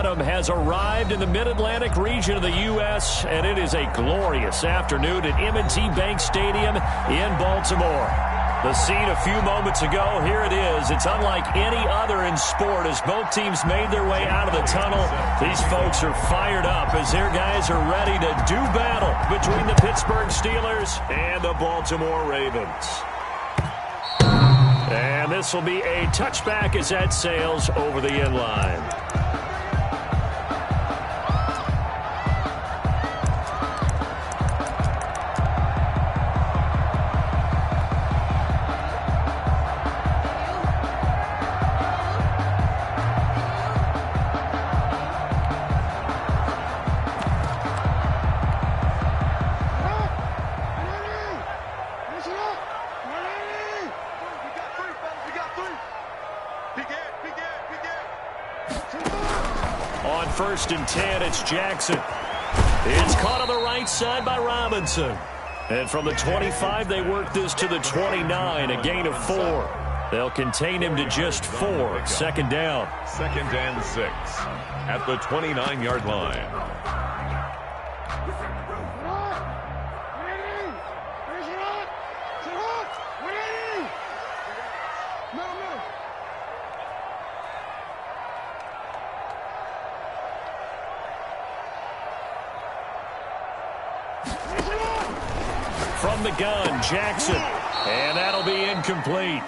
autumn has arrived in the mid-Atlantic region of the U.S., and it is a glorious afternoon at M&T Bank Stadium in Baltimore. The scene a few moments ago, here it is. It's unlike any other in sport as both teams made their way out of the tunnel. These folks are fired up as their guys are ready to do battle between the Pittsburgh Steelers and the Baltimore Ravens. And this will be a touchback as that sails over the end line. On 1st and 10, it's Jackson. It's caught on the right side by Robinson. And from the 25, they work this to the 29, a gain of 4. They'll contain him to just 4. 2nd down. 2nd and 6 at the 29-yard line. From the gun, Jackson. And that'll be incomplete.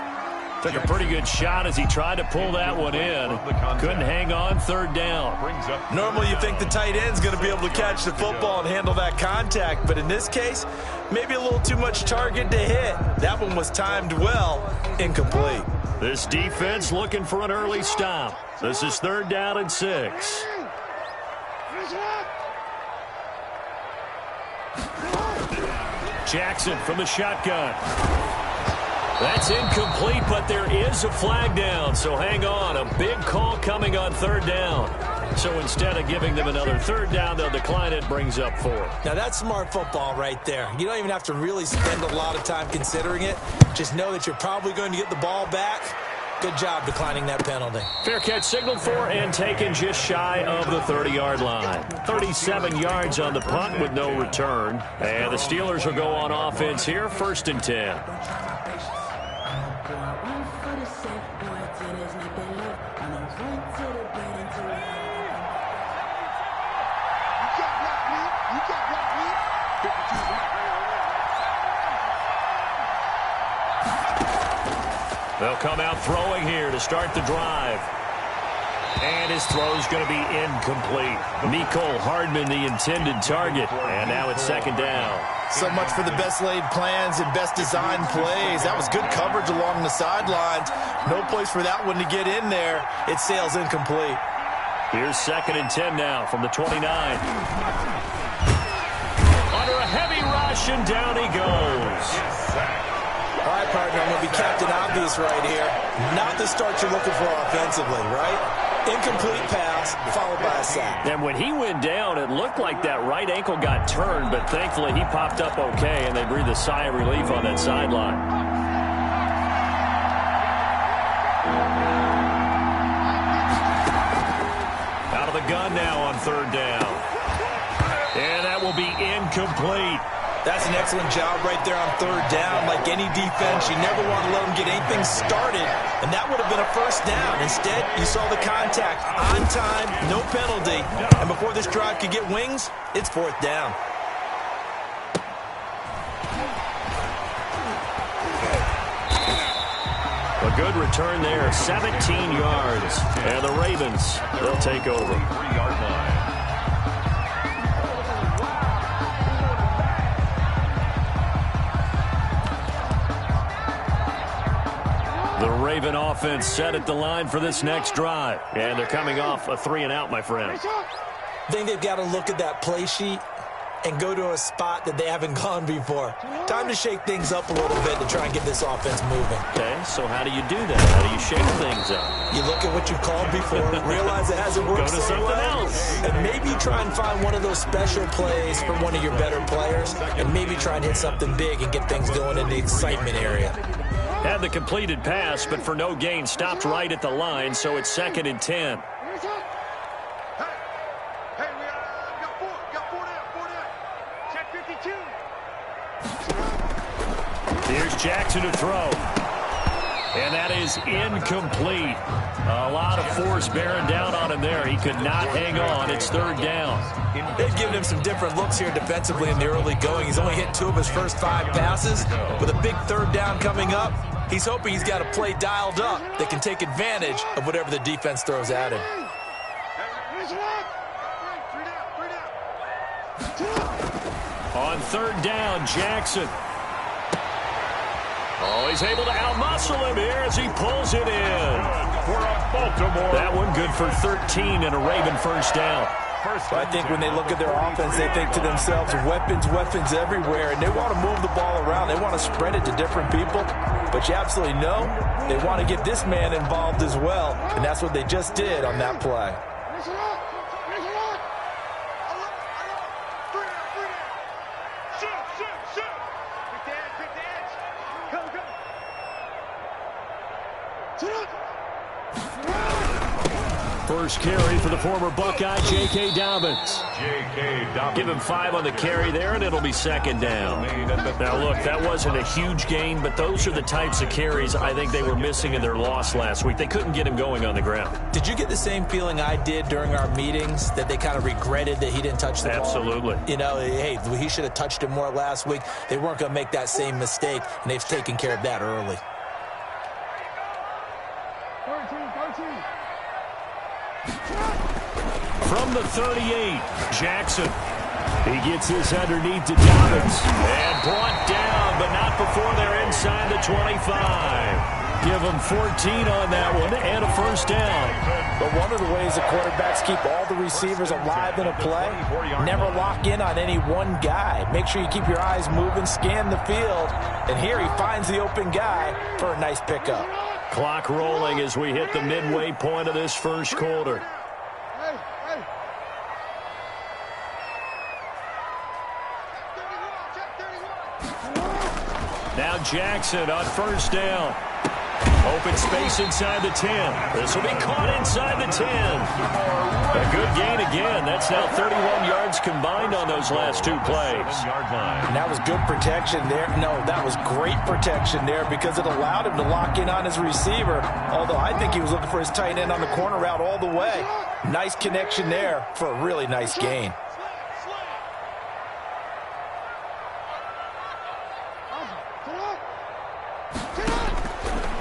Took a pretty good shot as he tried to pull that one in. Couldn't hang on. 3rd down. Normally you think the tight end's going to be able to catch the football and handle that contact, but in this case, maybe a little too much target to hit. That one was timed well. Incomplete. This defense looking for an early stop. This is 3rd down and 6. Jackson from the shotgun. That's incomplete, but there is a flag down, so hang on. A big call coming on 3rd down. So instead of giving them another 3rd down, they'll decline it, brings up 4. Now that's smart football right there. You don't even have to really spend a lot of time considering it. Just know that you're probably going to get the ball back. Good job declining that penalty. Fair catch signaled for and taken just shy of the 30-yard line. 37 yards on the punt with no return. And the Steelers will go on offense here, 1st and 10. They'll come out throwing here to start the drive. And his throw is going to be incomplete. Mecole Hardman, the intended target. And now it's 2nd down. So much for the best laid plans and best designed plays. That was good coverage along the sidelines. No place for that one to get in there. It sails incomplete. Here's 2nd and 10 now from the 29. Under a heavy rush, and down he goes. All right, partner, I'm going to be Captain Obvious right here. Not the start you're looking for offensively, right? Incomplete pass, followed by a sack. And when he went down, it looked like that right ankle got turned, but thankfully he popped up okay, and they breathed a sigh of relief on that sideline. Out of the gun now on 3rd down. And that will be incomplete. That's an excellent job right there on 3rd down. Like any defense, you never want to let them get anything started, and that would have been a 1st down. Instead, you saw the contact on time, no penalty, and before this drive could get wings, it's 4th down. A good return there, 17 yards, and the Ravens, they'll take over. 3-yard line. The Raven offense set at the line for this next drive. And they're coming off a 3-and-out, my friend. I think they've got to look at that play sheet and go to a spot that they haven't gone before. Time to shake things up a little bit to try and get this offense moving. Okay, so how do you do that? How do you shake things up? You look at what you've called before, realize it hasn't worked Go to something else. and maybe try and find one of those special plays for one of your better players, and maybe try and hit something big and get things going in the excitement area. Had the completed pass, but for no gain, stopped right at the line, so it's 2nd and 10. Here's Jackson to throw. And that is incomplete. A lot of force bearing down on him there. He could not hang on. It's third down. They've given him some different looks here defensively in the early going. He's only hit 2 of his first 5 passes. With a big third down coming up, he's hoping he's got a play dialed up that can take advantage of whatever the defense throws at him. On third down, Jackson. Oh, he's able to outmuscle him here as he pulls it in. For Baltimore. That one good for 13 and a Raven first down. I think when they look at their offense, they think to themselves, weapons, weapons everywhere, and they want to move the ball around. They want to spread it to different people, but you absolutely know they want to get this man involved as well, and that's what they just did on that play. First carry for the former Buckeye, J.K. Dobbins. Give him 5 on the carry there, and it'll be second down. Now, look, that wasn't a huge gain, but those are the types of carries I think they were missing in their loss last week. They couldn't get him going on the ground. Did you get the same feeling I did during our meetings, that they kind of regretted that he didn't touch the ball? Absolutely. You know, hey, he should have touched it more last week. They weren't going to make that same mistake, and they've taken care of that early. From the 38, Jackson. He gets this underneath to Dobbins. And brought down, but not before they're inside the 25. Give him 14 on that one and a first down. But one of the ways the quarterbacks keep all the receivers alive in a play, never lock in on any one guy. Make sure you keep your eyes moving, scan the field. And here he finds the open guy for a nice pickup. Clock rolling as we hit the midway point of this first quarter. Now Jackson on first down. Open space inside the 10. This will be caught inside the 10. A good gain again. That's now 31 yards combined on those last 2 plays. And that was good protection there. No, that was great protection there because it allowed him to lock in on his receiver. Although I think he was looking for his tight end on the corner route all the way. Nice connection there for a really nice gain.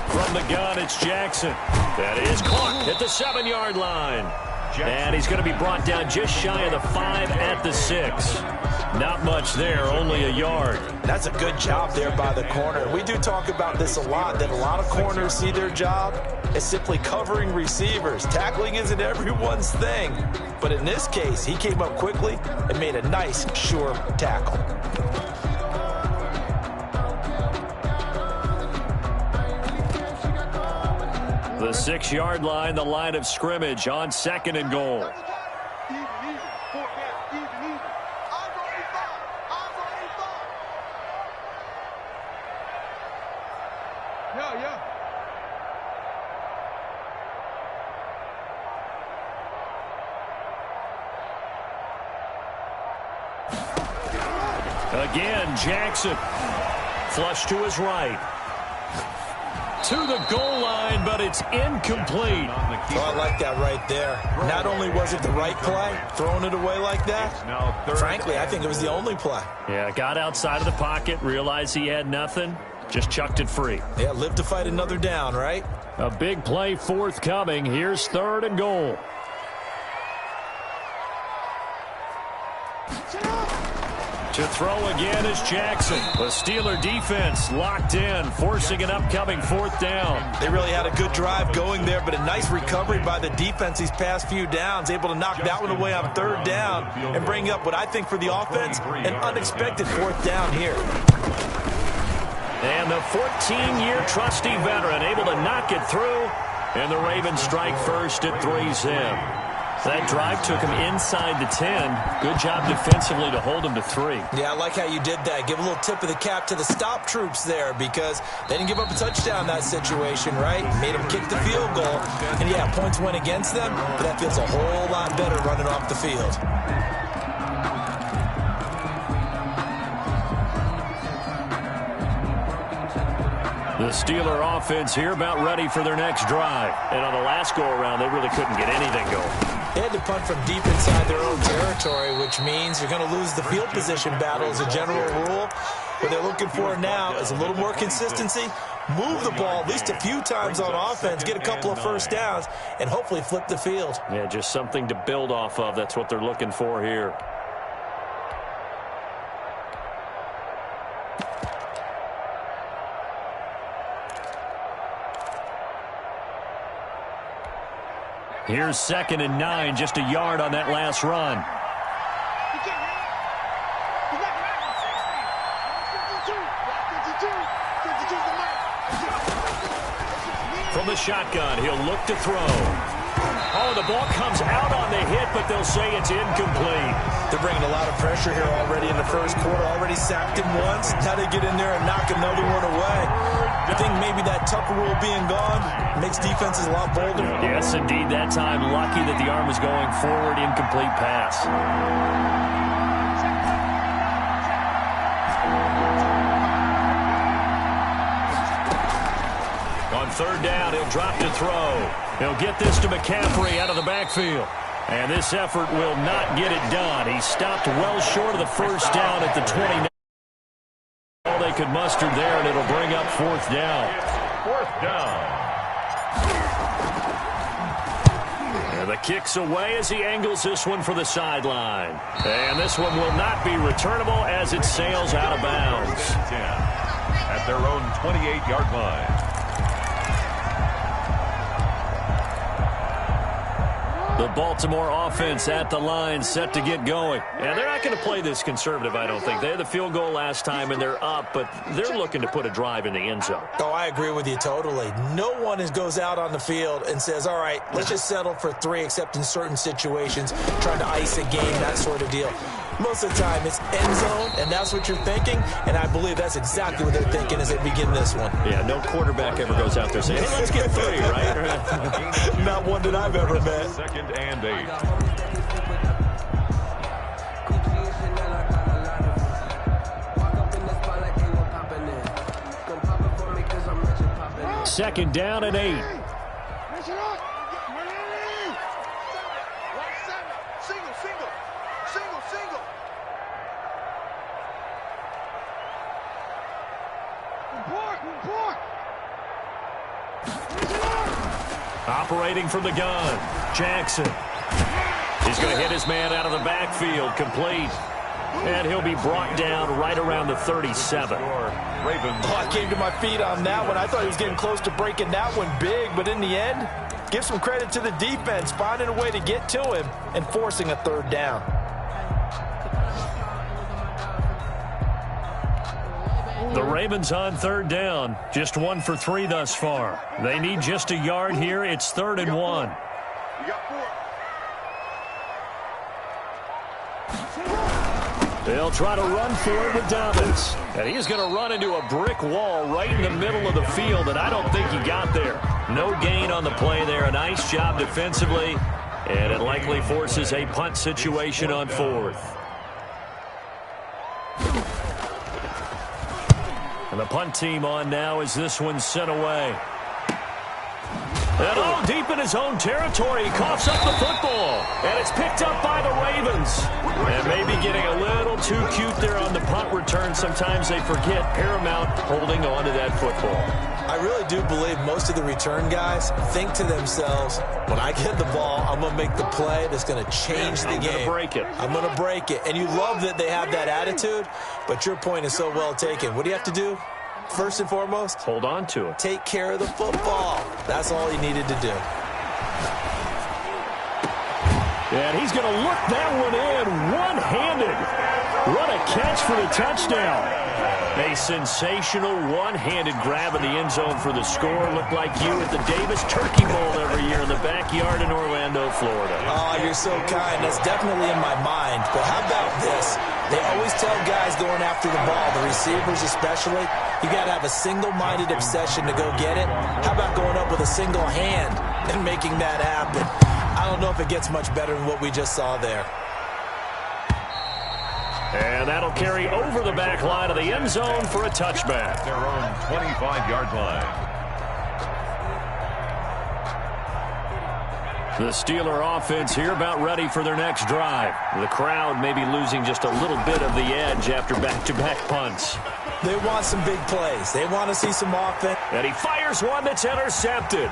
From the gun, it's Jackson. That is caught at the 7-yard line. And he's going to be brought down just shy of the 5 at the 6. Not much there, only a yard. That's a good job there by the corner. We do talk about this a lot, that a lot of corners see their job as simply covering receivers. Tackling isn't everyone's thing. But in this case, he came up quickly and made a nice, sure tackle. The 6-yard line, the line of scrimmage on 2nd and goal. Again, Jackson. Flush to his right. To the goal line, but it's incomplete. Oh, I like that right there. Not only was it the right play, throwing it away like that, frankly, I think it was the only play. Yeah, got outside of the pocket, realized he had nothing, just chucked it free. Yeah, live to fight another down, right? A big play forthcoming. Here's 3rd and goal. To throw again is Jackson. The Steeler defense locked in, forcing an upcoming 4th down. They really had a good drive going there, but a nice recovery by the defense these past few downs, able to knock that one away on 3rd down and bring up what I think for the offense, an unexpected 4th down here. And the 14-year trusty veteran able to knock it through, and the Ravens strike first at 3-zip. That drive took him inside the 10. Good job defensively to hold him to 3. Yeah, I like how you did that. Give a little tip of the cap to the stop troops there because they didn't give up a touchdown in that situation, right? Made them kick the field goal. And, yeah, points went against them, but that feels a whole lot better running off the field. The Steeler offense here about ready for their next drive. And on the last go-around, they really couldn't get anything going. They had to punt from deep inside their own territory, which means you're going to lose the field position battle as a general rule. What they're looking for now is a little more consistency, move the ball at least a few times on offense, get a couple of first downs, and hopefully flip the field. Yeah, just something to build off of. That's what they're looking for here. Here's 2nd and 9, just a yard on that last run. From the shotgun, he'll look to throw. Oh, the ball comes out on the hit, but they'll say it's incomplete. They're bringing a lot of pressure here already in the first quarter. Already sacked him once. Now they get in there and knock another one away. I think maybe that Tucker rule being gone makes defenses a lot bolder. Yes, indeed. That time, lucky that the arm was going forward. Incomplete pass. On 3rd down, he'll drop to throw. He'll get this to McCaffrey out of the backfield. And this effort will not get it done. He stopped well short of the first down at the 29. All they could muster there, and it'll bring up 4th down. 4th down. And the kick's away as he angles this one for the sideline. And this one will not be returnable as it sails out of bounds. 10 at their own 28-yard line. The Baltimore offense at the line, set to get going. And they're not going to play this conservative, I don't think. They had the field goal last time, and they're up, but they're looking to put a drive in the end zone. Oh, I agree with you totally. No one goes out on the field and says, all right, let's just settle for 3, except in certain situations, trying to ice a game, that sort of deal. Most of the time, it's end zone, and that's what you're thinking, and I believe that's exactly what they're thinking as they begin this one. Yeah, no quarterback ever goes out there saying, hey, let's get 3, right? Not one that I've ever met. 2nd and 8. Second down and 8. Operating from the gun, Jackson. He's going to hit his man out of the backfield, complete. And he'll be brought down right around the 37. I came to my feet on that one. I thought he was getting close to breaking that one big, but in the end, give some credit to the defense, finding a way to get to him and forcing a 3rd down. The Ravens on 3rd down, just 1 for 3 thus far. They need just a yard here. It's 3rd and 1. They'll try to run for it with Dobbins. And he's going to run into a brick wall right in the middle of the field, and I don't think he got there. No gain on the play there. A nice job defensively, and it likely forces a punt situation on 4th. And the punt team on now as this one's sent away. And deep in his own territory, he coughs up the football. And it's picked up by the Ravens. And maybe getting a little too cute there on the punt return. Sometimes they forget paramount holding on to that football. I really do believe most of the return guys think to themselves, when I get the ball, I'm going to make the play that's going to change the game. I'm going to break it. I'm going to break it. And you love that they have that attitude, but your point is so well taken. What do you have to do? First and foremost, hold on to it. Take care of the football. That's all he needed to do. And he's going to look that one in one-handed. What a catch for the touchdown. A sensational one-handed grab in the end zone for the score. Looked like you at the Davis Turkey Bowl every year in the backyard in Orlando, Florida. Oh, you're so kind. That's definitely in my mind. But how about this? They always tell guys going after the ball, the receivers especially, you got to have a single-minded obsession to go get it. How about going up with a single hand and making that happen? I don't know if it gets much better than what we just saw there. And that'll carry over the back line of the end zone for a touchback. Their own 25-yard line. The Steeler offense here about ready for their next drive. The crowd may be losing just a little bit of the edge after back-to-back punts. They want some big plays. They want to see some offense. And he fires one that's intercepted.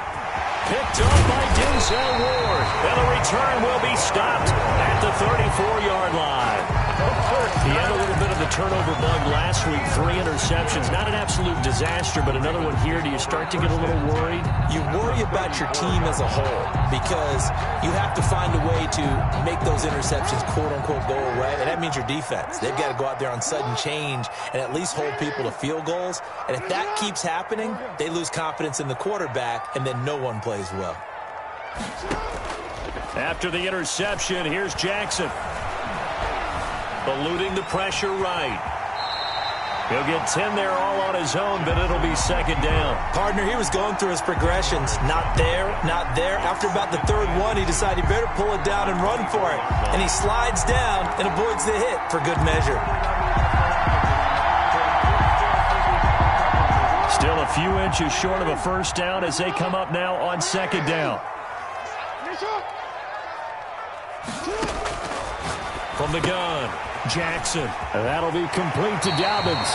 Picked up by Denzel Ward. And the return will be stopped at the 34-yard line. He had a little bit of the turnover bug last week. 3 interceptions. Not an absolute disaster, but another one here. Do you start to get a little worried? You worry about your team as a whole because you have to find a way to make those interceptions, quote-unquote, go away. And that means your defense. They've got to go out there on sudden change and at least hold people to field goals. And if that keeps happening, they lose confidence in the quarterback, and then no one plays well. After the interception, here's Jackson. Eluding the pressure right. He'll get 10 there all on his own, but it'll be second down. Partner, he was going through his progressions. Not there, not there. After about the third one, he decided he better pull it down and run for it. And he slides down and avoids the hit for good measure. Still a few inches short of a first down as they come up now on second down. From the gun, Jackson. That'll be complete to Dobbins.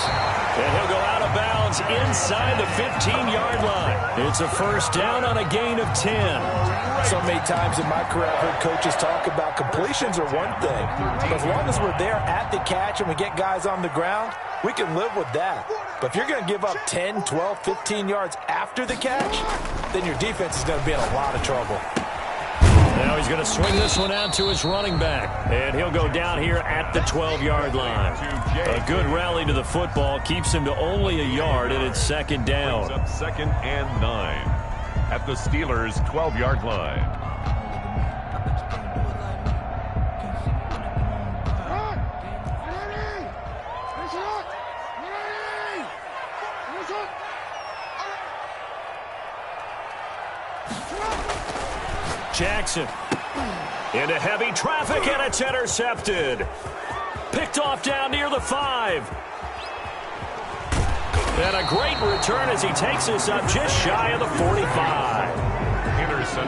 And he'll go out of bounds inside the 15-yard line. It's a first down on a gain of 10. So many times in my career, I've heard coaches talk about completions are one thing. But as long as we're there at the catch and we get guys on the ground, we can live with that. But if you're going to give up 10, 12, 15 yards after the catch, then your defense is going to be in a lot of trouble. Now he's going to swing this one out to his running back. And he'll go down here at the 12-yard line. A good rally to the football keeps him to only a yard, and it's second down. Up 2nd and 9 at the Steelers' 12-yard line. Jackson into heavy traffic, and it's intercepted. Picked off down near the 5. And a great return as he takes us up just shy of the 45.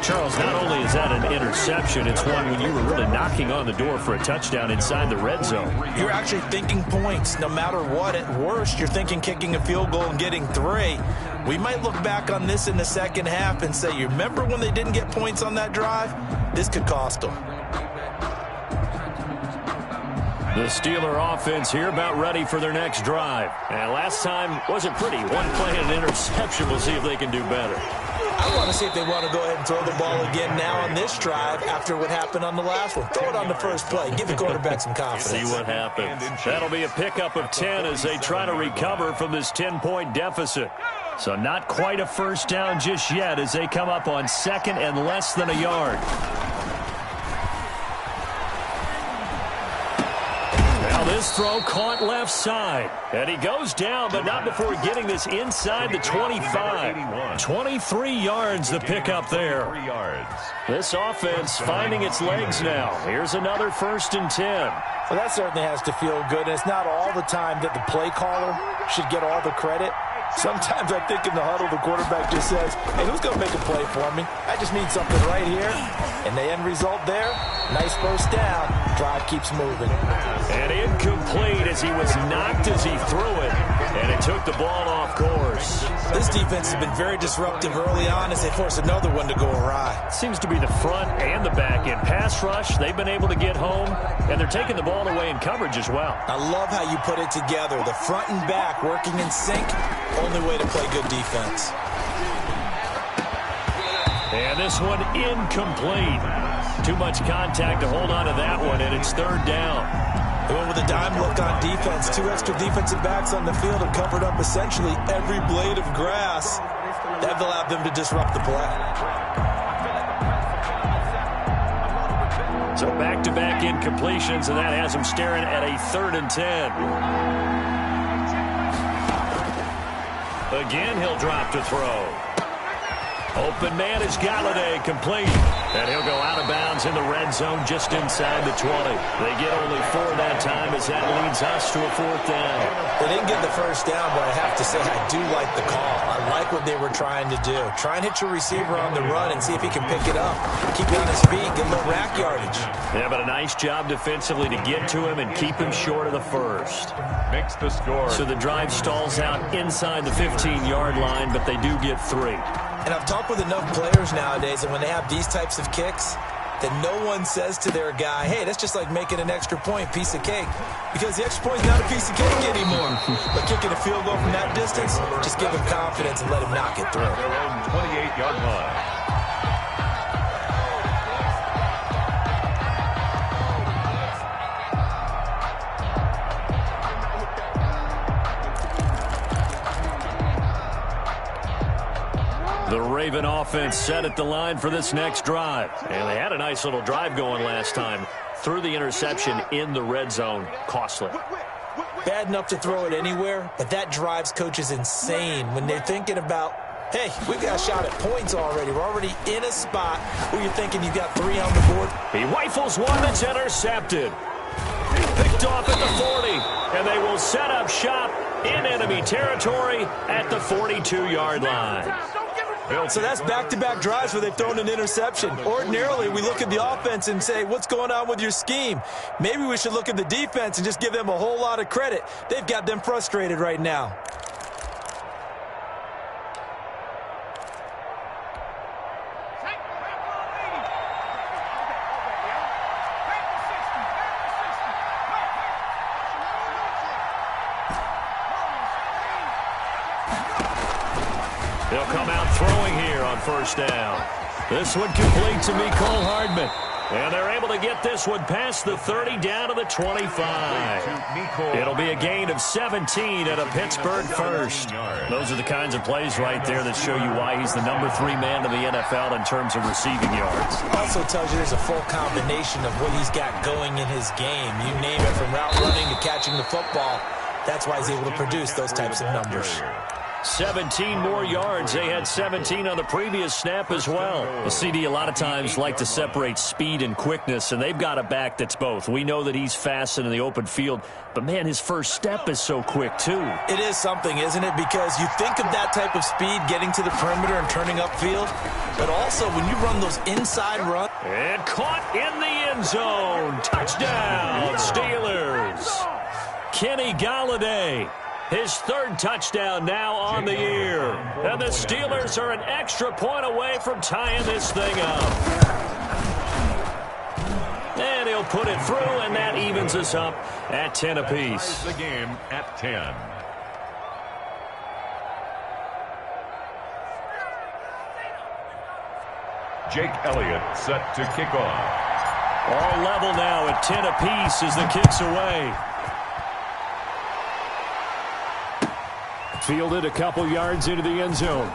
Charles, not only is that an interception, it's one when you were really knocking on the door for a touchdown inside the red zone. You're actually thinking points no matter what. At worst, you're thinking kicking a field goal and getting 3. We might look back on this in the second half and say, you remember when they didn't get points on that drive? This could cost them. The Steeler offense here about ready for their next drive. And last time wasn't pretty. One play and an interception. We'll see if they can do better. I want to see if they want to go ahead and throw the ball again now on this drive after what happened on the last one. Throw it on the first play. Give the quarterback some confidence. See what happens. That'll be a pickup of 10 as they try to recover from this 10-point deficit. So not quite a first down just yet as they come up on second and less than a yard. Now this throw caught left side. And he goes down, but not before getting this inside the 25. 23 yards the pickup there. This offense finding its legs now. Here's another 1st and 10. Well, that certainly has to feel good. And it's not all the time that the play caller should get all the credit. Sometimes I think in the huddle, the quarterback just says, hey, who's going to make a play for me? I just need something right here. And the end result there, nice first down. Drive keeps moving. And incomplete as he was knocked as he threw it. And it took the ball off course. This defense has been very disruptive early on as they force another one to go awry. Seems to be the front and the back end. Pass rush, they've been able to get home. And they're taking the ball away in coverage as well. I love how you put it together. The front and back working in sync. Only way to play good defense. And this one incomplete. Too much contact to hold on to that one, and it's third down. They went with a dime look on defense. 2 extra defensive backs on the field and covered up essentially every blade of grass. That allowed them to disrupt the play. So back-to-back incompletions, and that has them staring at a 3rd and 10. Again, he'll drop to throw. Open man is Galladay, complete. And he'll go out of bounds in the red zone just inside the 20. They get only 4 that time as that leads us to a 4th down. They didn't get the first down, but I have to say I do like the call. I like what they were trying to do. Try and hit your receiver on the run and see if he can pick it up. Keep him on his feet, get a little rack yardage. Yeah, but a nice job defensively to get to him and keep him short of the first. Makes the score. So the drive stalls out inside the 15-yard line, but they do get 3. And I've talked with enough players nowadays that when they have these types of kicks, that no one says to their guy, hey, that's just like making an extra point, piece of cake. Because the extra point is not a piece of cake anymore. But kicking a field goal from that distance, just give him confidence and let him knock it through. Their own 28-yard line. The Raven offense set at the line for this next drive. And they had a nice little drive going last time. Threw the interception in the red zone. Costly. Bad enough to throw it anywhere, but that drives coaches insane when they're thinking about, hey, we've got a shot at points already. We're already in a spot where you're thinking you've got 3 on the board. He rifles one that's intercepted. Picked off at the 40. And they will set up shop in enemy territory at the 42-yard line. So that's back-to-back drives where they've thrown an interception. Ordinarily, we look at the offense and say, what's going on with your scheme? Maybe we should look at the defense and just give them a whole lot of credit. They've got them frustrated right now. They'll come out throwing here on first down. This one complete to Mecole Hardman. And they're able to get this one past the 30 down to the 25. It'll be a gain of 17 at a Pittsburgh first. Those are the kinds of plays right there that show you why he's the number 3 man in the NFL in terms of receiving yards. Also tells you there's a full combination of what he's got going in his game. You name it, from route running to catching the football. That's why he's able to produce those types of numbers. 17 more yards. They had 17 on the previous snap as well. The CD a lot of times like to separate speed and quickness, and they've got a back that's both. We know that he's fast in the open field, but, man, his first step is so quick, too. It is something, isn't it? Because you think of that type of speed getting to the perimeter and turning upfield, but also when you run those inside runs. And caught in the end zone. Touchdown, Steelers. Kenny Golladay. His 3rd touchdown now on the year. And the Steelers are an extra point away from tying this thing up. And he'll put it through, and that evens us up at 10 apiece. The game at 10. Jake Elliott set to kick off. All level now at 10 apiece as the kick's away. Fielded a couple yards into the end zone.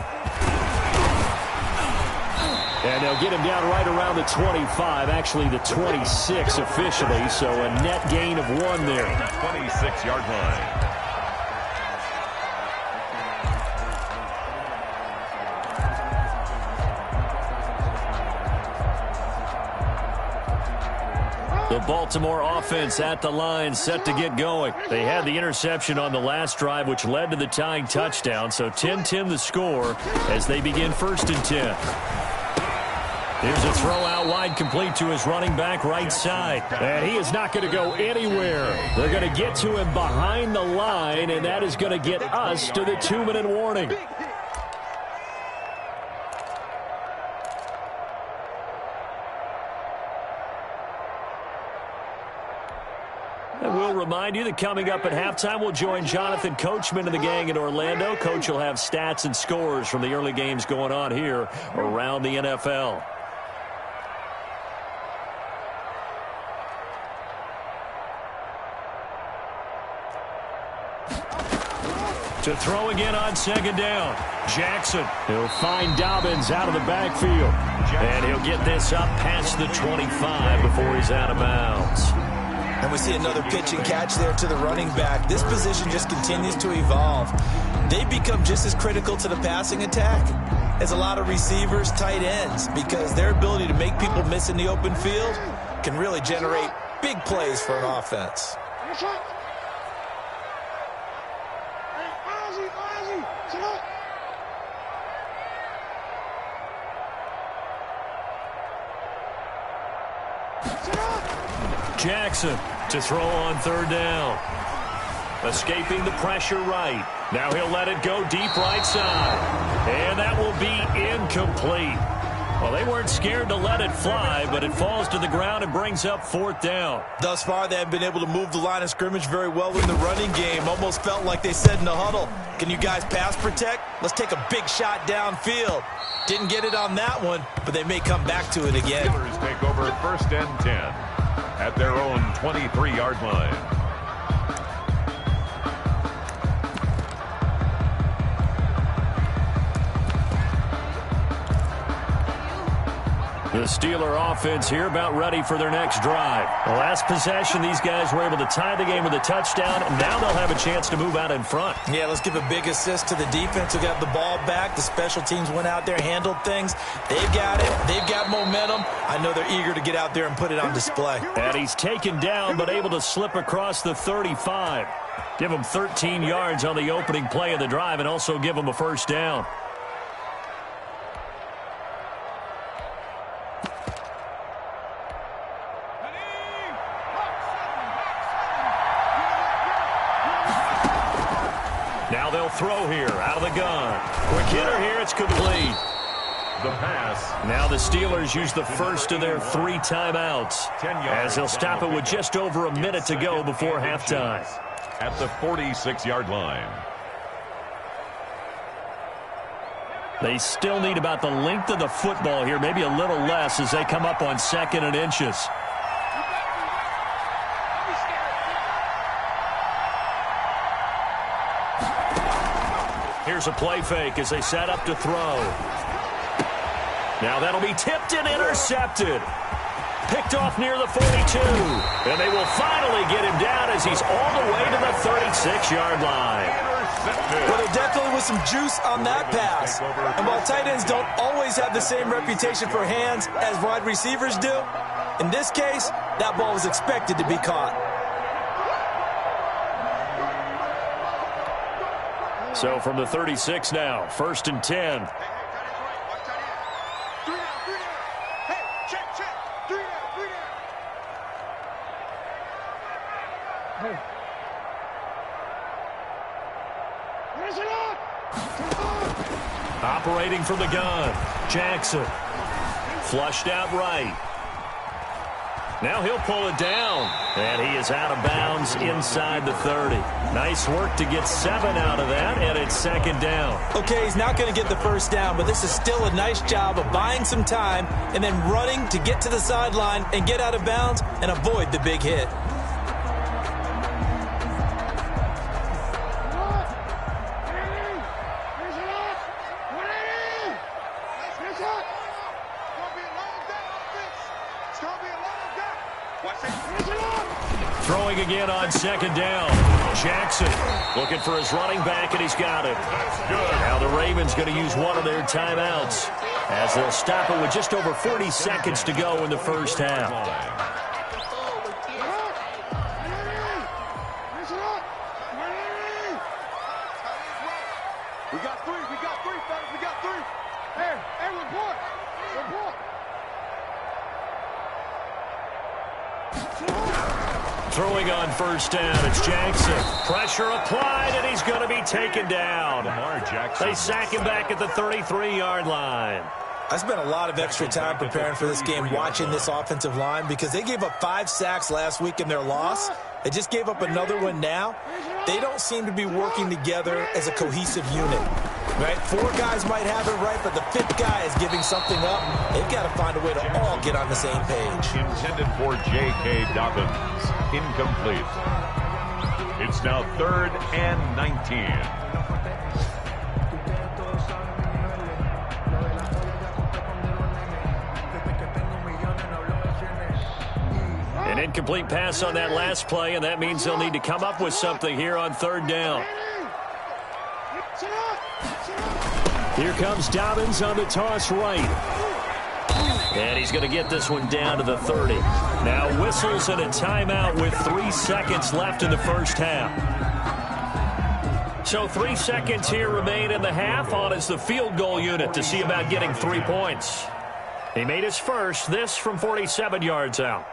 And they'll get him down right around the 25, actually the 26 officially, so a net gain of 1 there. 26-yard line. The Baltimore offense at the line, set to get going. They had the interception on the last drive, which led to the tying touchdown. So 10-10 the score as they begin 1st and 10. Here's a throw out wide, complete to his running back right side. And he is not going to go anywhere. They're going to get to him behind the line, and that is going to get us to the 2-minute warning. And we'll remind you that coming up at halftime, we'll join Jonathan Coachman and the gang in Orlando. Coach will have stats and scores from the early games going on here around the NFL. To throw again on 2nd down. Jackson. He'll find Dobbins out of the backfield. And he'll get this up past the 25 before he's out of bounds. And we see another pitch and catch there to the running back. This position just continues to evolve. they become just as critical to the passing attack as a lot of receivers, tight ends, because their ability to make people miss in the open field can really generate big plays for an offense. Jackson to throw on third down. Escaping the pressure right. Now he'll let it go deep right side. And that will be incomplete. Well, they weren't scared to let it fly, but it falls to the ground and brings up fourth down. Thus far, they have been able to move the line of scrimmage very well in the running game. Almost felt like they said in the huddle, can you guys pass protect? Let's take a big shot downfield. Didn't get it on that one, but they may come back to it again. Steelers take over first and 10 at their own 23-yard line. The Steeler offense here about ready for their next drive. The last possession, these guys were able to tie the game with a touchdown, and now they'll have a chance to move out in front. Yeah, let's give a big assist to the defense who got the ball back. The special teams went out there, handled things. They've got it. They've got momentum. I know they're eager to get out there and put it on display. And he's taken down, but able to slip across the 35. Give him 13 yards on the opening play of the drive and also give him a first down. Now they'll throw here out of the gun. Quick hitter here. It's complete. The pass. Now the Steelers use the first of their 3 timeouts as they'll stop it with just over a minute to go before halftime. At the 46-yard line. They still need about the length of the football here, maybe a little less as they come up on 2nd and inches. Here's a play fake as they set up to throw. Now that'll be tipped and intercepted. Picked off near the 42. And they will finally get him down as he's all the way to the 36-yard line. Well, there definitely was some juice on that pass. And while tight ends don't always have the same reputation for hands as wide receivers do, in this case, that ball was expected to be caught. So from the 36 now, 1st and 10. Operating from the gun, Jackson. Flushed out right. Now he'll pull it down. And he is out of bounds inside the 30. Nice work to get 7 out of that, and it's 2nd down. Okay, he's not going to get the first down, but this is still a nice job of buying some time and then running to get to the sideline and get out of bounds and avoid the big hit. Throwing again on 2nd down. Jackson looking for his running back, and he's got it. Now the Ravens going to use one of their timeouts as they'll stop it with just over 40 seconds to go in the first half. We got three, fellas. We got 3. Hey, report. Throwing on 1st down, it's Jackson. Pressure applied, and he's going to be taken down. Lamar Jackson. They sack him back at the 33-yard line. I spent a lot of extra time preparing for this game watching this offensive line because they gave up 5 sacks last week in their loss. They just gave up another one now. They don't seem to be working together as a cohesive unit. Right? 4 guys might have it right, but the 5th guy is giving something up. They've got to find a way to all get on the same page. Intended for J.K. Dobbins. Incomplete. It's now 3rd and 19. An incomplete pass on that last play, and that means they'll need to come up with something here on 3rd down. Here comes Dobbins on the toss right. And he's going to get this one down to the 30. Now whistles and a timeout with 3 seconds left in the first half. So 3 seconds here remain in the half. On is the field goal unit to see about getting 3 points. He made his first, this from 47 yards out.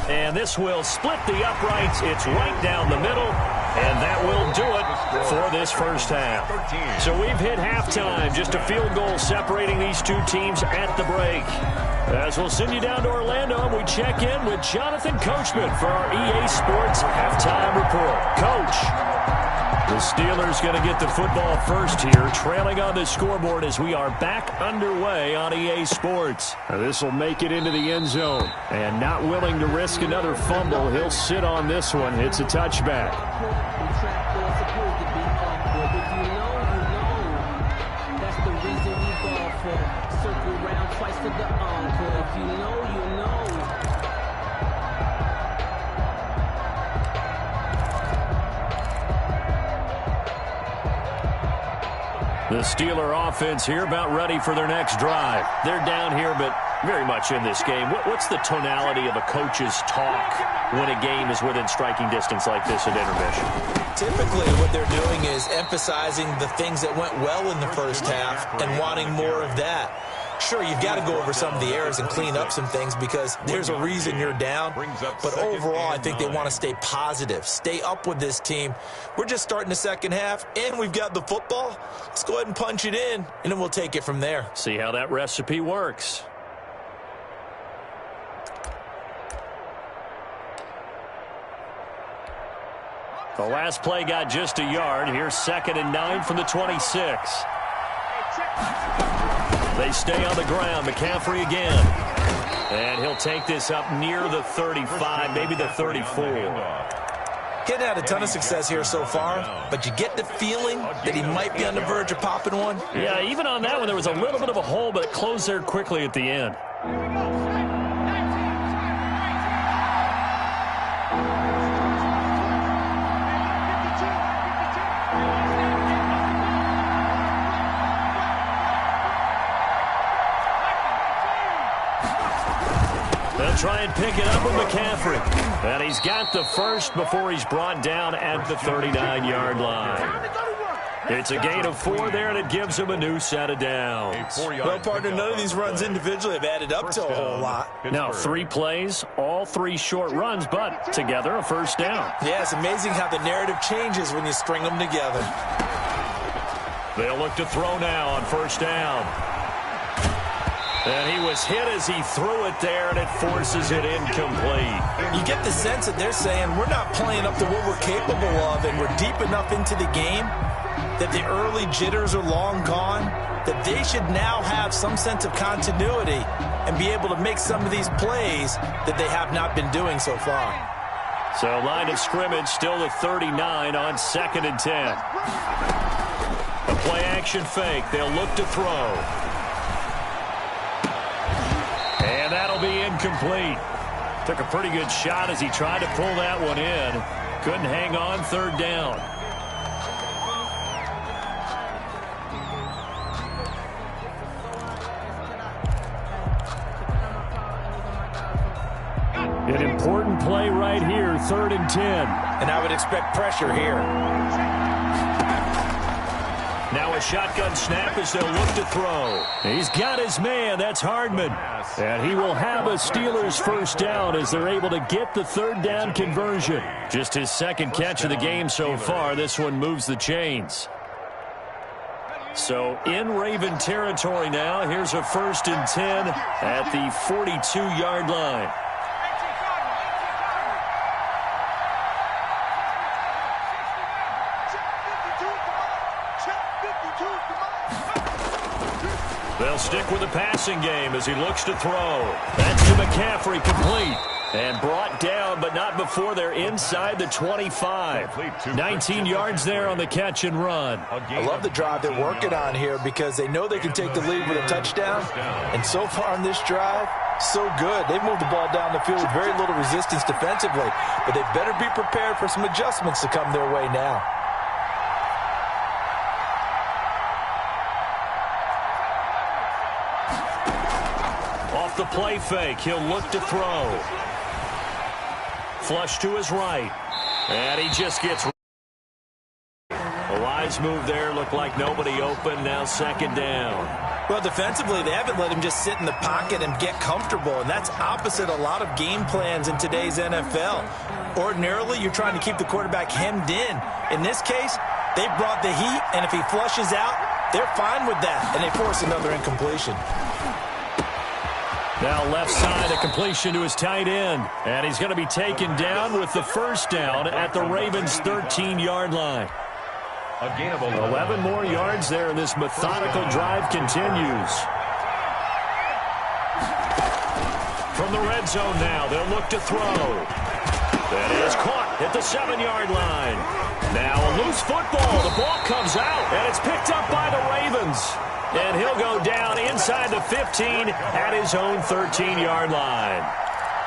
And this will split the uprights. It's right down the middle. And that will do it for this first half. So we've hit halftime. Just a field goal separating these two teams at the break. As we'll send you down to Orlando, and we check in with Jonathan Coachman for our EA Sports Halftime Report. Coach, the Steelers going to get the football first here, trailing on the scoreboard as we are back underway on EA Sports. This will make it into the end zone. And not willing to risk another fumble, he'll sit on this one. It's a touchback. The Steeler offense here about ready for their next drive. They're down here, but very much in this game. What's the tonality of a coach's talk when a game is within striking distance like this at intermission? Typically, what they're doing is emphasizing the things that went well in the first half and wanting more of that. Sure, you've got to go over some of the errors and clean up some things because there's a reason you're down. But overall, I think they want to stay positive, stay up with this team. We're just starting the second half, and we've got the football. Let's go ahead and punch it in, and then we'll take it from there. See how that recipe works. The last play got just a yard. Here's 2nd and 9 from the 26. They stay on the ground. McCaffrey again. And he'll take this up near the 35, maybe the 34. Getting had a ton of success here so far, but you get the feeling that he might be on the verge of popping one. Yeah, even on that one, there was a little bit of a hole, but it closed there quickly at the end. Try and pick it up with McCaffrey. And he's got the first before he's brought down at the 39-yard line. It's a gain of 4 there, and it gives him a new set of downs. Well, partner, none of these runs individually have added up to a whole lot. Now, 3 plays, all 3 short runs, but together a first down. Yeah, it's amazing how the narrative changes when you string them together. They'll look to throw now on first down. And he was hit as he threw it there, and it forces it incomplete. You get the sense that they're saying we're not playing up to what we're capable of, and we're deep enough into the game that the early jitters are long gone, that they should now have some sense of continuity and be able to make some of these plays that they have not been doing so far. So line of scrimmage still the 39 on 2nd and 10. A play action fake. They'll look to throw. And that'll be incomplete. Took a pretty good shot as he tried to pull that one in. Couldn't hang on, 3rd down. An important play right here, 3rd and 10. And I would expect pressure here. Now a shotgun snap as they'll look to throw. He's got his man. That's Hardman. And he will have a Steelers first down as they're able to get the 3rd down conversion. Just his 2nd catch of the game so far. This one moves the chains. So in Raven territory now. Here's a 1st and 10 at the 42-yard line. They'll stick with the passing game as he looks to throw. That's to McCaffrey, complete. And brought down, but not before they're inside the 25. 19 yards there on the catch and run. I love the drive they're working on here because they know they can take the lead with a touchdown. And so far on this drive, So good. They've moved the ball down the field with very little resistance defensively, but they better be prepared for some adjustments to come their way now. Off the play fake, he'll look to throw. Flush to his right, and he just gets... A wise move there, looked like nobody open, now second down. Well, defensively, they haven't let him just sit in the pocket and get comfortable, and that's opposite a lot of game plans in today's NFL. Ordinarily, you're trying to keep the quarterback hemmed in. In this case, they brought the heat, and if he flushes out, they're fine with that, and they force another incompletion. Now left side, a completion to his tight end, and he's going to be taken down with the first down at the Ravens' 13-yard line. A gain of 11 more yards there, and this methodical drive continues. From the red zone now, they'll look to throw. That is caught at the 7-yard line. Now a loose football. The ball comes out, and it's picked up by the Ravens. And he'll go down inside the 15 at his own 13-yard line.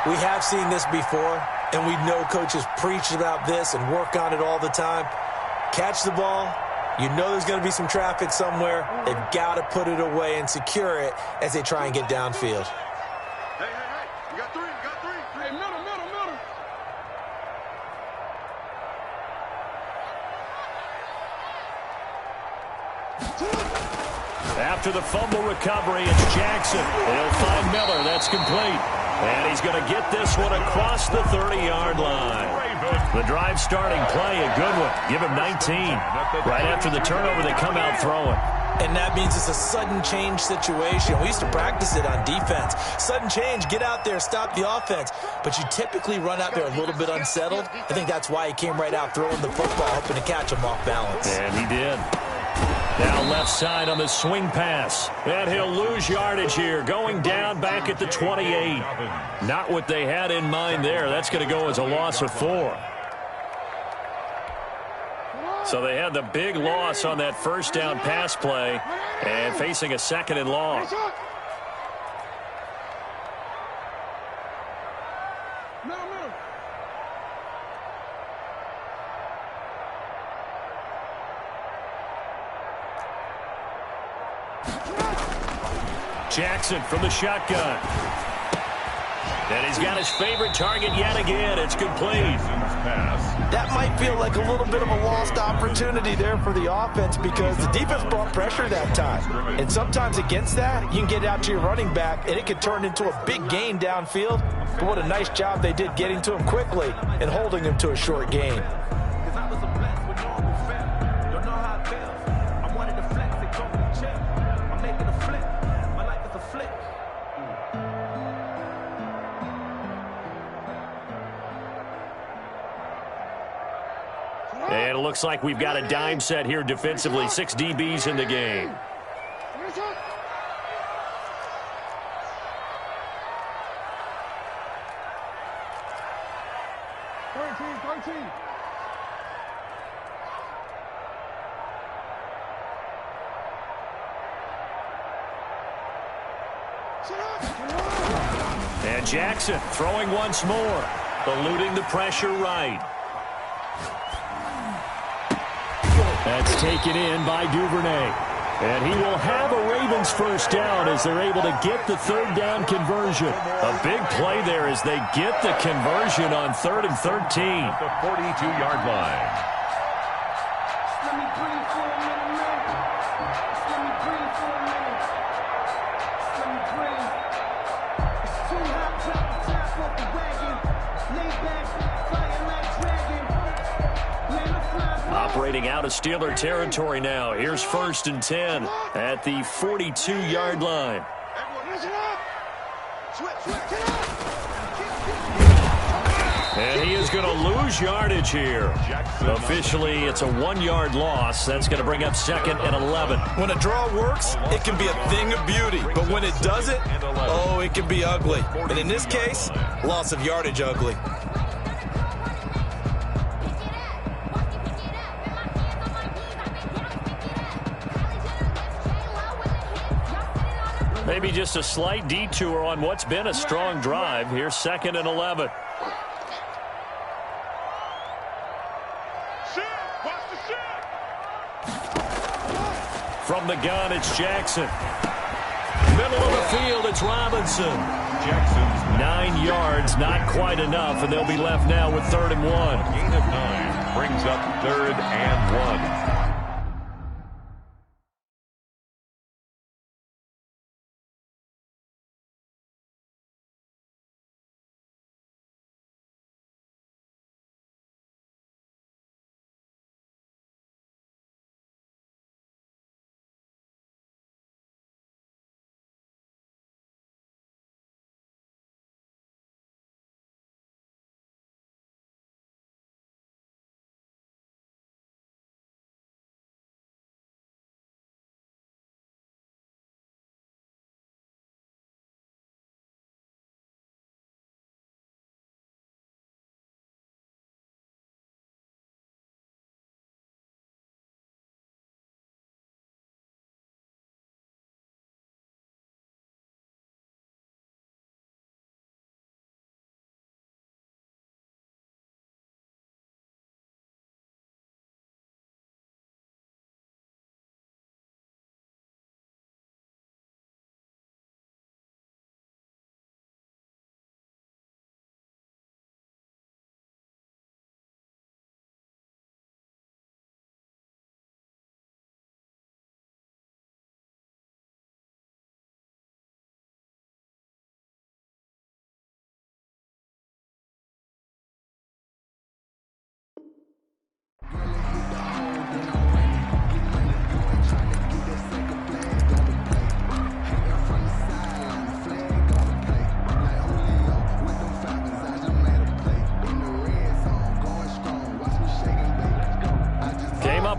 We have seen this before, and we know coaches preach about this and work on it all the time. Catch the ball. You know there's going to be some traffic somewhere. They've got to put it away and secure it as they try and get downfield. Hey, you got three, Hey, middle. After the fumble recovery, it's Jackson. He'll find Miller. That's complete. And he's going to get this one across the 30-yard line. The drive starting play, a good one. Give him 19. Right after the turnover, they come out throwing. And that means it's a sudden change situation. We used to practice it on defense. Sudden change, get out there, stop the offense. But you typically run out there a little bit unsettled. I think that's why he came right out throwing the football, hoping to catch him off balance. And he did. Now left side on the swing pass. And he'll lose yardage here, going down back at the 28. Not what they had in mind there. That's going to go as a loss of 4. So they had the big loss on that first down pass play and facing a second and long. Jackson from the shotgun. And he's got his favorite target yet again. It's complete. That might feel like a little bit of a lost opportunity there for the offense because the defense brought pressure that time. And sometimes against that, you can get out to your running back, and it could turn into a big gain downfield. But what a nice job they did getting to him quickly and holding him to a short gain. And it looks like we've got a dime set here defensively. 6 DBs in the game. And Jackson throwing once more, eluding the pressure right. That's taken in by Duvernay. And he will have a Ravens first down as they're able to get the third down conversion. A big play there as they get the conversion on 3rd and 13. The 42-yard line. Operating out of Steeler territory now. Here's 1st and 10 at the 42-yard line. And he is going to lose yardage here. Officially, it's a 1-yard loss. That's going to bring up 2nd and 11. When a draw works, it can be a thing of beauty. But when it doesn't, oh, it can be ugly. And in this case, loss of yardage ugly. Maybe just a slight detour on what's been a strong drive. Here's 2nd and 11. From the gun, it's Jackson. Middle of the field, it's Robinson. Jackson's 9 yards, not quite enough, and they'll be left now with 3rd and 1. gain of 9 brings up 3rd and 1.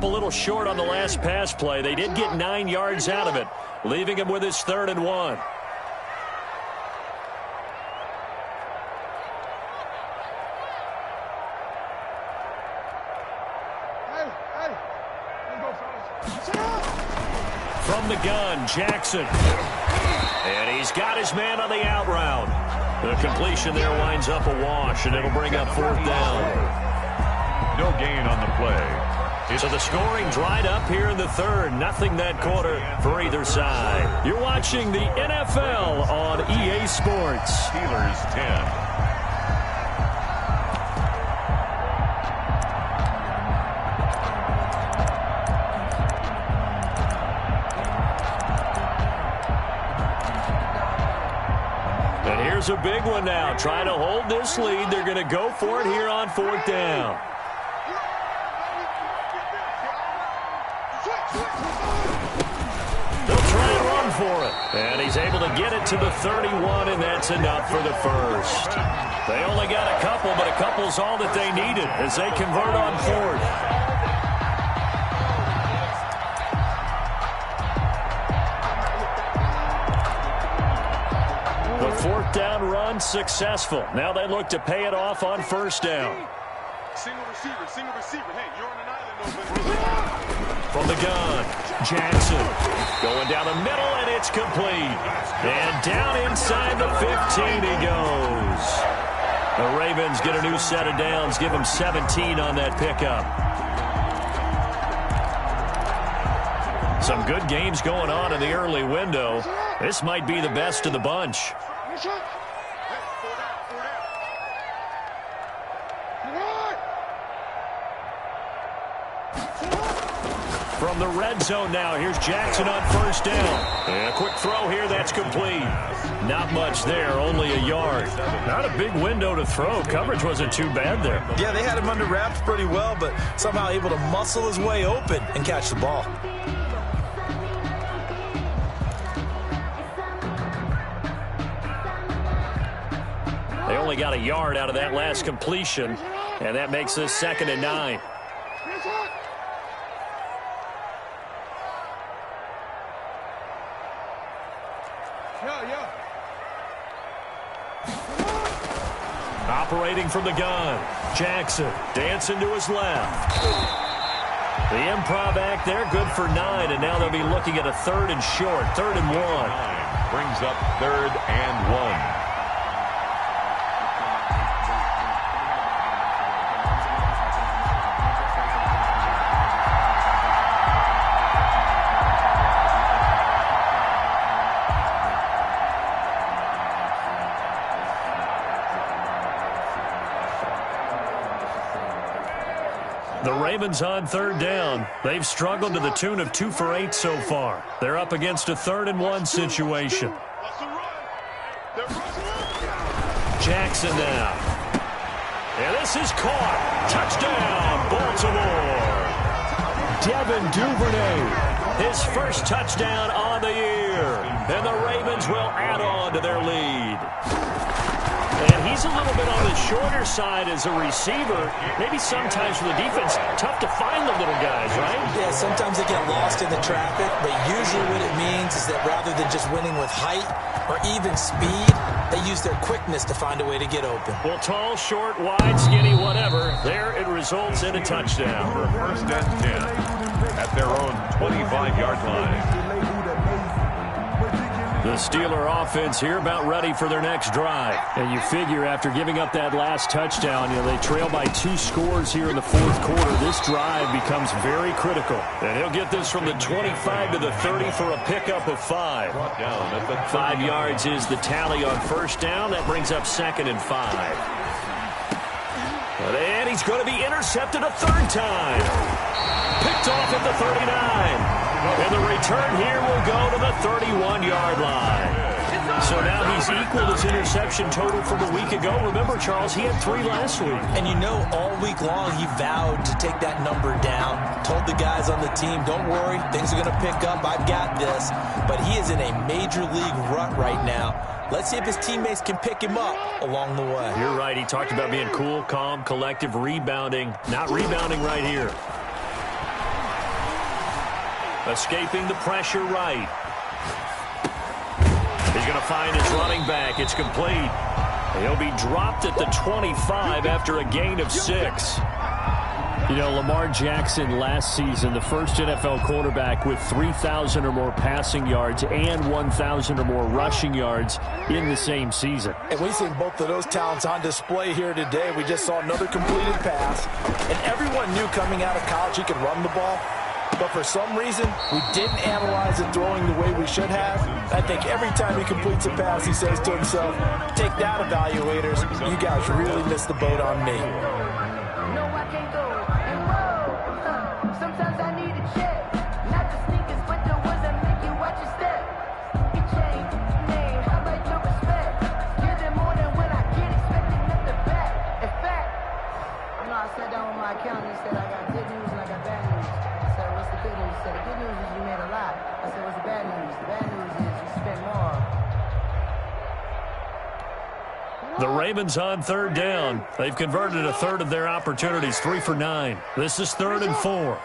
A little short on the last pass play. They did get 9 yards out of it, leaving him with his 3rd and 1. From the gun, Jackson. And he's got his man on the out route. The completion there winds up a wash, and it'll bring up 4th down. No gain on the play. So the scoring dried up here in the 3rd. Nothing that quarter for either side. You're watching the NFL on EA Sports. Steelers 10. Here's a big one now. Trying to hold this lead. They're going to go for it here on 4th down. They'll try and run for it. And he's able to get it to the 31, and that's enough for the first. They only got a couple, but a couple's all that they needed as they convert on 4th. The 4th down run successful. Now they look to pay it off on 1st down. Single receiver. Hey, you're on an island over. From the gun, Jackson going down the middle, and it's complete. And down inside the 15 he goes. The Ravens get a new set of downs, give them 17 on that pickup. Some good games going on in the early window. This might be the best of the bunch. From the red zone now, here's Jackson on 1st down. And a quick throw here, that's complete. Not much there, only a yard. Not a big window to throw. Coverage wasn't too bad there. Yeah, they had him under wraps pretty well, but somehow able to muscle his way open and catch the ball. They only got a yard out of that last completion, and that makes this 2nd and 9. Operating from the gun, Jackson dancing to his left. The improv act there, good for 9, and now they'll be looking at a 3rd and short, 3rd and 1. brings up 3rd and 1. The Ravens on 3rd down. They've struggled to the tune of 2 for 8 so far. They're up against a 3rd and 1 situation. Jackson now. And this is caught. Touchdown, Baltimore. Devin Duvernay, his first touchdown on the year. And the Ravens will add on to their lead. And he's a little bit on the shorter side as a receiver. Maybe sometimes for the defense, tough to find the little guys, right? Yeah, sometimes they get lost in the traffic, but usually what it means is that rather than just winning with height or even speed, they use their quickness to find a way to get open. Well, tall, short, wide, skinny, whatever, there it results in a touchdown. For 1st and 10 at their own 25-yard line. The Steeler offense here about ready for their next drive. And you figure after giving up that last touchdown, they trail by 2 scores here in the 4th quarter. This drive becomes very critical. And he'll get this from the 25 to the 30 for a pickup of 5. 5 yards is the tally on 1st down. That brings up 2nd and 5. And he's going to be intercepted a 3rd time. Picked off at the 39. And the return here will go to the 31-yard line. So now he's equaled his interception total from a week ago. Remember, Charles, he had 3 last week. And all week long he vowed to take that number down. Told the guys on the team, don't worry, things are going to pick up. I've got this. But he is in a major league rut right now. Let's see if his teammates can pick him up along the way. You're right. He talked about being cool, calm, collective, rebounding. Not rebounding right here. Escaping the pressure right. He's going to find his running back. It's complete. He'll be dropped at the 25 after a gain of 6. Lamar Jackson last season, the first NFL quarterback with 3,000 or more passing yards and 1,000 or more rushing yards in the same season. And we've seen both of those talents on display here today. We just saw another completed pass. And everyone knew coming out of college he could run the ball. But for some reason, we didn't analyze it throwing the way we should have. I think every time he completes a pass, he says to himself, take that, evaluators. You guys really missed the boat on me. No, I can't go. Sometimes I need a check. Not the sneakers, but the ones that make you watch your step. You change name, how about your respect? Give them more than what I get, expecting nothing back. In fact, I sat down with my accountant. He said, I got good news and I got bad news. What's the good news? He said, the good news is you made a lot. I said, what's the bad news? The bad news is you spent more. The Ravens on 3rd down. They've converted a 1/3 of their opportunities, 3 for 9. This is 3rd and 4.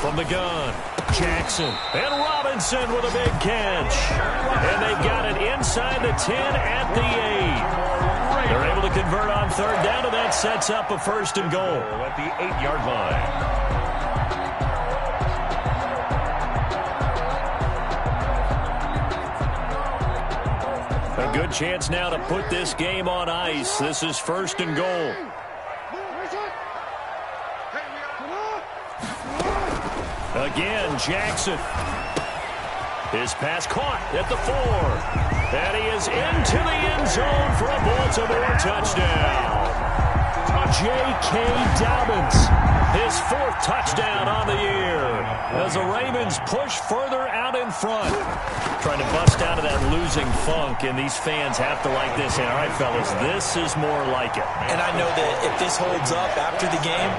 From the gun, Jackson. And Robinson with a big catch. And they've got it inside the 10 at the 8. They're able to convert on 3rd down, and that sets up a 1st and goal. At the 8-yard line. A good chance now to put this game on ice. This is 1st and goal. Again, Jackson. His pass caught at the 4. And he is into the end zone for a Baltimore touchdown. J.K. Dobbins, his 4th touchdown on the year. As the Ravens push further out in front. Trying to bust out of that losing funk, and these fans have to like this. And all right, fellas, this is more like it. And I know that if this holds up after the game,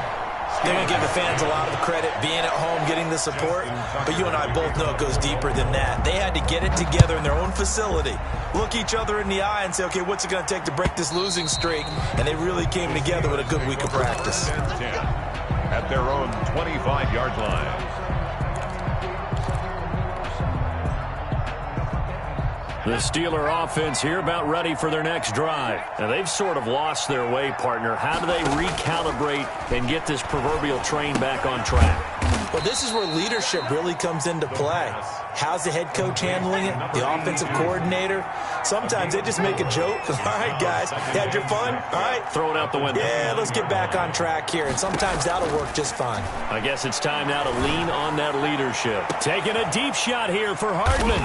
they're going to give the fans a lot of credit being at home, getting the support. But you and I both know it goes deeper than that. They had to get it together in their own facility, look each other in the eye and say, okay, what's it going to take to break this losing streak? And they really came together with a good week of practice. At their own 25-yard line. The Steeler offense here about ready for their next drive. Now, they've sort of lost their way, partner. How do they recalibrate and get this proverbial train back on track? Well, this is where leadership really comes into play. How's the head coach handling it? The offensive coordinator? Sometimes they just make a joke. All right, guys, had your fun? All right. Throw it out the window. Yeah, let's get back on track here, and sometimes that'll work just fine. I guess it's time now to lean on that leadership. Taking a deep shot here for Hardman.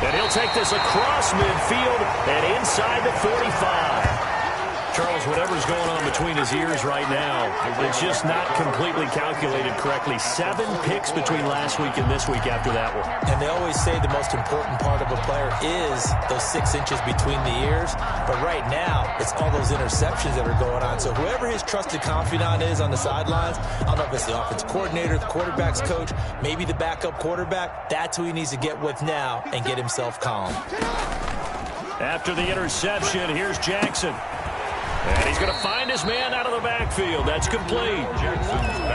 And he'll take this across midfield and inside the 45. Charles, whatever's going on between his ears right now, it's just not completely calculated correctly. 7 picks between last week and this week after that one. And they always say the most important part of a player is those 6 inches between the ears. But right now, it's all those interceptions that are going on. So whoever his trusted confidant is on the sidelines, I don't know if it's the offensive coordinator, the quarterback's coach, maybe the backup quarterback, that's who he needs to get with now and get himself calm. After the interception, here's Jackson. And he's going to find his man out of the backfield. That's complete.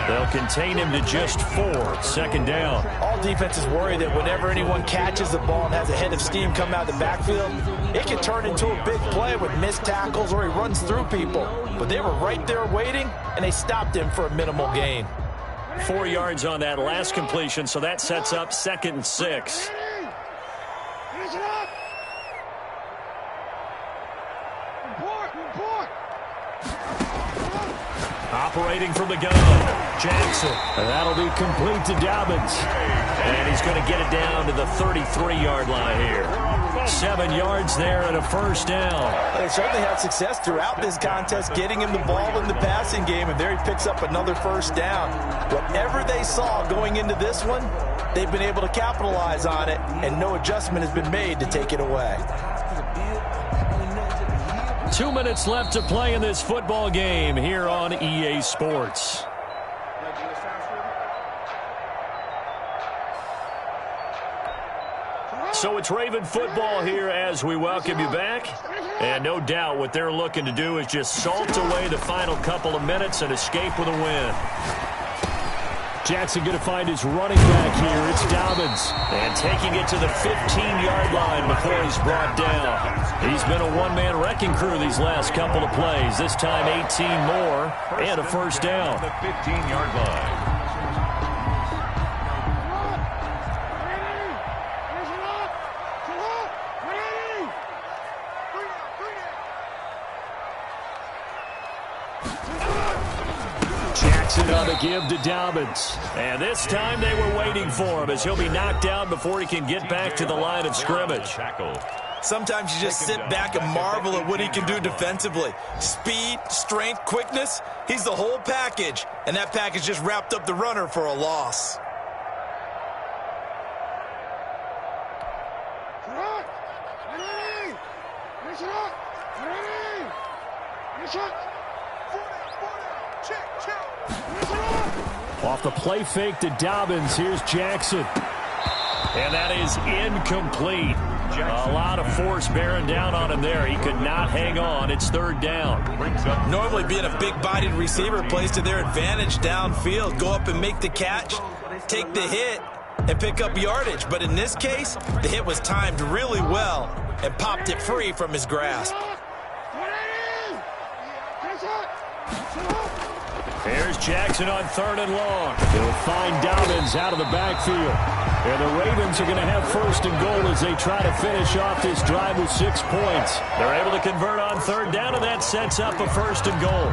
They'll contain him to just 4. Second down. All defenses worry that whenever anyone catches the ball and has a head of steam come out of the backfield, it can turn into a big play with missed tackles or he runs through people. But they were right there waiting, and they stopped him for a minimal gain. 4 yards on that last completion, so that sets up 2nd and 6. Operating from the gun, Jackson. And that'll be complete to Dobbins. And he's going to get it down to the 33-yard line here. 7 yards there and a first down. They certainly had success throughout this contest getting him the ball in the passing game, and there he picks up another first down. Whatever they saw going into this one, they've been able to capitalize on it, and no adjustment has been made to take it away. 2 minutes left to play in this football game here on EA Sports. So it's Raven football here as we welcome you back. And no doubt what they're looking to do is just salt away the final couple of minutes and escape with a win. Jackson going to find his running back here. It's Dobbins. And taking it to the 15-yard line before he's brought down. He's been a one-man wrecking crew these last couple of plays. This time 18 more and a first down. The 15-yard line. Jackson on the give to Dobbins. And this time they were waiting for him as he'll be knocked down before he can get back to the line of scrimmage. Sometimes you just sit back and marvel at what he can do defensively. Speed, strength, quickness, he's the whole package. And that package just wrapped up the runner for a loss. Off the play fake to Dobbins, here's Jackson. And that is incomplete. A lot of force bearing down on him there. He could not hang on. It's third down. Normally being a big-bodied receiver plays to their advantage downfield. Go up and make the catch, take the hit, and pick up yardage. But in this case, the hit was timed really well and popped it free from his grasp. Here's Jackson on 3rd and long. He'll find Dobbins out of the backfield. And the Ravens are going to have 1st and goal as they try to finish off this drive with 6 points. They're able to convert on 3rd down, and that sets up a 1st and goal.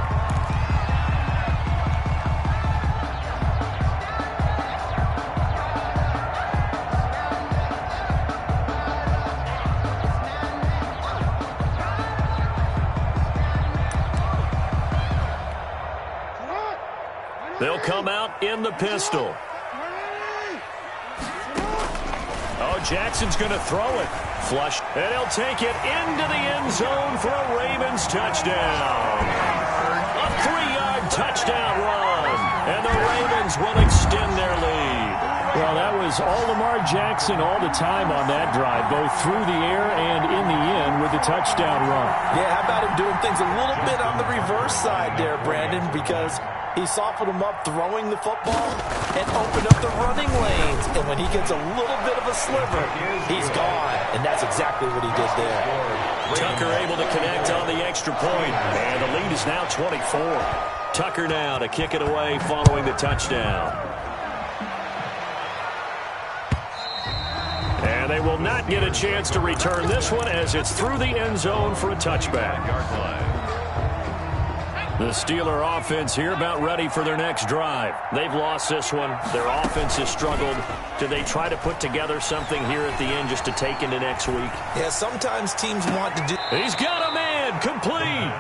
They'll come out in the pistol. Oh, Jackson's going to throw it. Flush. And he'll take it into the end zone for a Ravens touchdown. A 3-yard touchdown run. And the Ravens will extend their lead. Well, that was all Lamar Jackson all the time on that drive, both through the air and in the end with the touchdown run. Yeah, how about him doing things a little bit on the reverse side there, Brandon, because he softened him up throwing the football and opened up the running lanes. And when he gets a little bit of a sliver, he's gone. And that's exactly what he did there. Tucker able to connect on the extra point, and the lead is now 24. Tucker now to kick it away following the touchdown. And they will not get a chance to return this one as it's through the end zone for a touchback. The Steeler offense here about ready for their next drive. They've lost this one. Their offense has struggled. Do they try to put together something here at the end just to take into next week? Yeah, sometimes teams want to do... He's got a man, complete.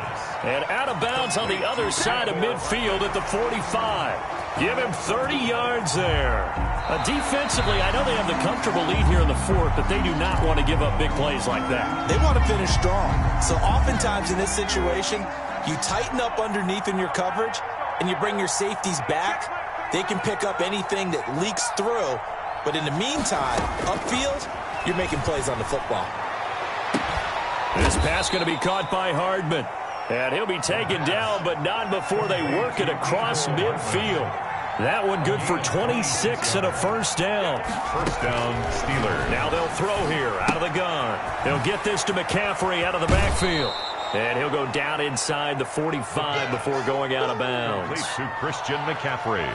And out of bounds on the other side of midfield at the 45. Give him 30 yards there. Defensively, I know they have the comfortable lead here in the fourth, but they do not want to give up big plays like that. They want to finish strong. So oftentimes in this situation, you tighten up underneath in your coverage, and you bring your safeties back. They can pick up anything that leaks through. But in the meantime, upfield, you're making plays on the football. This pass going to be caught by Hardman. And he'll be taken down, but not before they work it across midfield. That one good for 26 and a first down. First down, Steelers. Now they'll throw here out of the gun. They'll get this to McCaffrey out of the backfield. And he'll go down inside the 45 before going out of bounds. To Christian McCaffrey.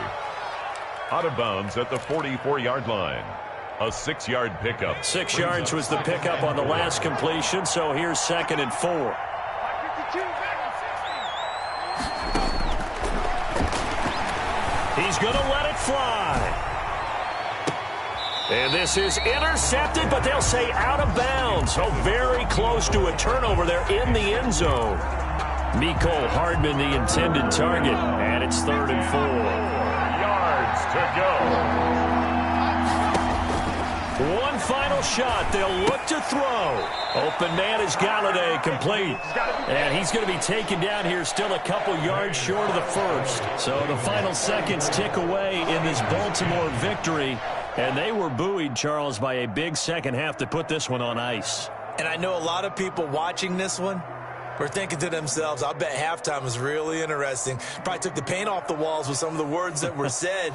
Out of bounds at the 44-yard line. A 6-yard pickup. 6 yards was the pickup on the last completion, so here's 2nd and 4. He's going to let it fly. And this is intercepted, but they'll say out of bounds. So very close to a turnover there in the end zone. Mecole Hardman, the intended target, and it's 3rd and 4. 4 yards to go. One final shot. They'll look to throw. Open man is Galladay, complete. And he's going to be taken down here, still a couple yards short of the first. So the final seconds tick away in this Baltimore victory. And they were buoyed, Charles, by a big second half to put this one on ice. And I know a lot of people watching this one were thinking to themselves, I'll bet halftime was really interesting. Probably took the paint off the walls with some of the words that were said.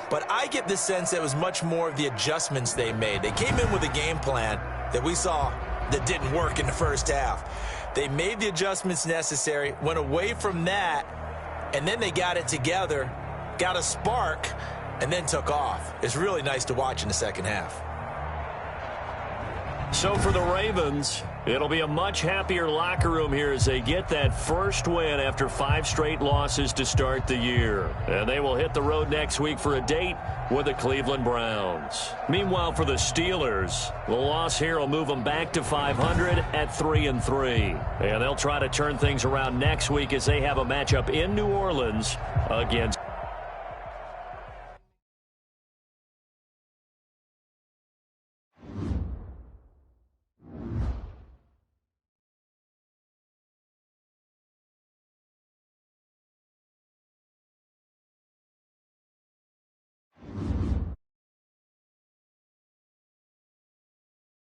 But I get the sense that it was much more of the adjustments they made. They came in with a game plan that we saw that didn't work in the first half. They made the adjustments necessary, went away from that, and then they got it together, got a spark, and then took off. It's really nice to watch in the second half. So for the Ravens, it'll be a much happier locker room here as they get that first win after 5 straight losses to start the year. And they will hit the road next week for a date with the Cleveland Browns. Meanwhile, for the Steelers, the loss here will move them back to 500 at 3-3. And they'll try to turn things around next week as they have a matchup in New Orleans against